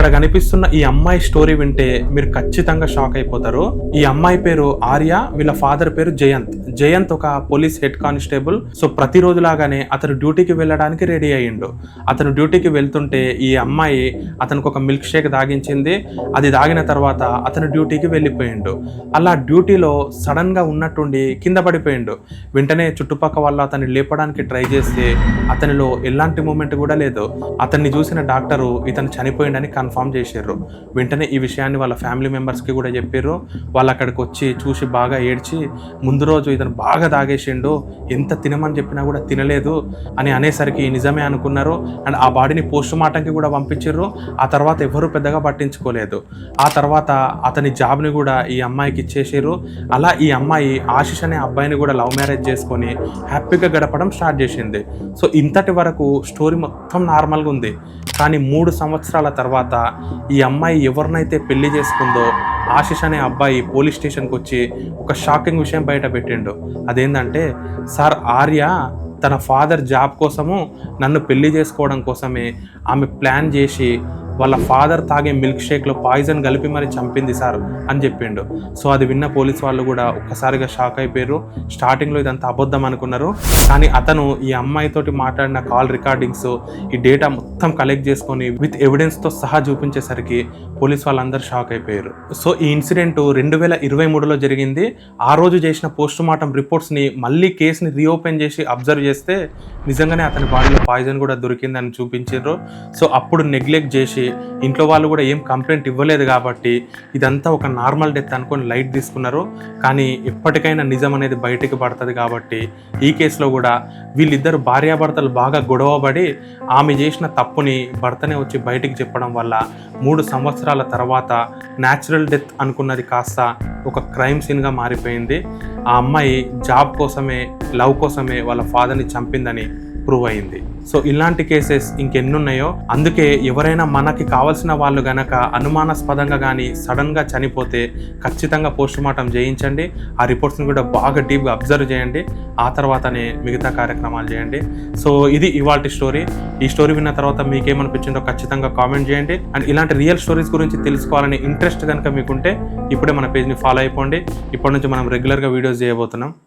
ఇక్కడ కనిపిస్తున్న ఈ అమ్మాయి స్టోరీ వింటే మీరు ఖచ్చితంగా షాక్ అయిపోతారు. ఈ అమ్మాయి పేరు ఆర్య, వీళ్ళ ఫాదర్ పేరు జయంత్. జయంత్ ఒక పోలీస్ హెడ్ కానిస్టేబుల్. సో ప్రతిరోజు లాగానే అతను డ్యూటీకి వెళ్ళడానికి రెడీ అయ్యిండు. అతను డ్యూటీకి వెళ్తుంటే ఈ అమ్మాయి అతనికి ఒక మిల్క్ షేక్ తాగించింది. అది తాగిన తర్వాత అతను డ్యూటీకి వెళ్ళిపోయిండు. అలా డ్యూటీలో సడన్ గా ఉన్నట్టుండి కింద పడిపోయిండు. వెంటనే చుట్టుపక్కల వాళ్ళు అతన్ని లేపడానికి ట్రై చేస్తే అతనిలో ఎలాంటి మూమెంట్ కూడా లేదు. అతన్ని చూసిన డాక్టరు ఇతను చనిపోయిండని కన్ఫర్మ్ చేశారు. వెంటనే ఈ విషయాన్ని వాళ్ళ ఫ్యామిలీ మెంబర్స్కి కూడా చెప్పారు. వాళ్ళు అక్కడికి వచ్చి చూసి బాగా ఏడ్చి, ముందు రోజు ఇతను బాగా తాగేసిండు, ఎంత తినమని చెప్పినా కూడా తినలేదు అని అనేసరికి నిజమే అనుకున్నారు. అండ్ ఆ బాడీని పోస్ట్ మార్టంకి కూడా పంపించారు. ఆ తర్వాత ఎవరు పెద్దగా పట్టించుకోలేదు. ఆ తర్వాత అతని జాబ్ని కూడా ఈ అమ్మాయికి ఇచ్చేసారు. అలా ఈ అమ్మాయి ఆశిష్ అనే అబ్బాయిని కూడా లవ్ మ్యారేజ్ చేసుకొని హ్యాపీగా గడపడం స్టార్ట్ చేసింది. సో ఇంతటి వరకు స్టోరీ మొత్తం నార్మల్గా ఉంది. కానీ 3 సంవత్సరాల తర్వాత ఈ అమ్మాయి ఎవరినైతే పెళ్లి చేసుకుందో ఆశిష్ అనే అబ్బాయి పోలీస్ స్టేషన్కి వచ్చి ఒక షాకింగ్ విషయం బయట పెట్టిండు. అదేంటంటే, సార్ ఆర్య తన ఫాదర్ జాబ్ కోసము నన్ను పెళ్లి చేసుకోవడం కోసమే ఆమె ప్లాన్ చేసి వాళ్ళ ఫాదర్ తాగే మిల్క్ షేక్లో పాయిజన్ కలిపి మరి చంపింది సార్ అని చెప్పిండు. సో అది విన్న పోలీస్ వాళ్ళు కూడా ఒక్కసారిగా షాక్ అయిపోయారు. స్టార్టింగ్లో ఇదంతా అబద్ధం అనుకున్నారు. కానీ అతను ఈ అమ్మాయితోటి మాట్లాడిన కాల్ రికార్డింగ్స్, ఈ డేటా మొత్తం కలెక్ట్ చేసుకొని విత్ ఎవిడెన్స్తో సహా చూపించేసరికి పోలీస్ వాళ్ళందరూ షాక్ అయిపోయారు. సో ఈ ఇన్సిడెంట్ 2023లో జరిగింది. ఆ రోజు చేసిన పోస్ట్ మార్టం రిపోర్ట్స్ని మళ్ళీ కేసుని రీఓపెన్ చేసి అబ్జర్వ్ చేస్తే నిజంగానే అతని బాడీలో పాయిజన్ కూడా దొరికిందని చూపించారు. సో అప్పుడు నెగ్లెక్ట్ చేసి ఇంట్లో వాళ్ళు కూడా ఏం కంప్లైంట్ ఇవ్వలేదు కాబట్టి ఇదంతా ఒక నార్మల్ డెత్ అనుకొని లైట్ తీసుకున్నారు. కానీ ఎప్పటికైనా నిజం అనేది బయటికి పడుతుంది కాబట్టి ఈ కేసులో కూడా వీళ్ళిద్దరు భార్యాభర్తలు బాగా గొడవపడి ఆమె చేసిన తప్పుని భర్తనే వచ్చి బయటికి చెప్పడం వల్ల 3 సంవత్సరాల తర్వాత న్యాచురల్ డెత్ అనుకున్నది కాస్త ఒక క్రైమ్ సీన్గా మారిపోయింది. ఆ అమ్మాయి జాబ్ కోసమే, లవ్ కోసమే వాళ్ళ ఫాదర్ని చంపిందని ప్రూవ్ అయింది. సో ఇలాంటి కేసెస్ ఇంకెన్నున్నాయో. అందుకే ఎవరైనా మనకి కావాల్సిన వాళ్ళు గనక అనుమానాస్పదంగా కానీ సడన్గా చనిపోతే ఖచ్చితంగా పోస్ట్ మార్టం చేయించండి. ఆ రిపోర్ట్స్ని కూడా బాగా డీప్గా అబ్జర్వ్ చేయండి. ఆ తర్వాతనే మిగతా కార్యక్రమాలు చేయండి. సో ఇది ఇవాల్టి స్టోరీ. ఈ స్టోరీ విన్న తర్వాత మీకేమనిపించిందో ఖచ్చితంగా కామెంట్ చేయండి. అండ్ ఇలాంటి రియల్ స్టోరీస్ గురించి తెలుసుకోవాలని ఇంట్రెస్ట్ కనుక మీకుంటే ఇప్పుడే మన పేజ్ని ఫాలో అయిపోండి. ఇప్పటి నుంచి మనం రెగ్యులర్గా వీడియోస్ చేయబోతున్నాం.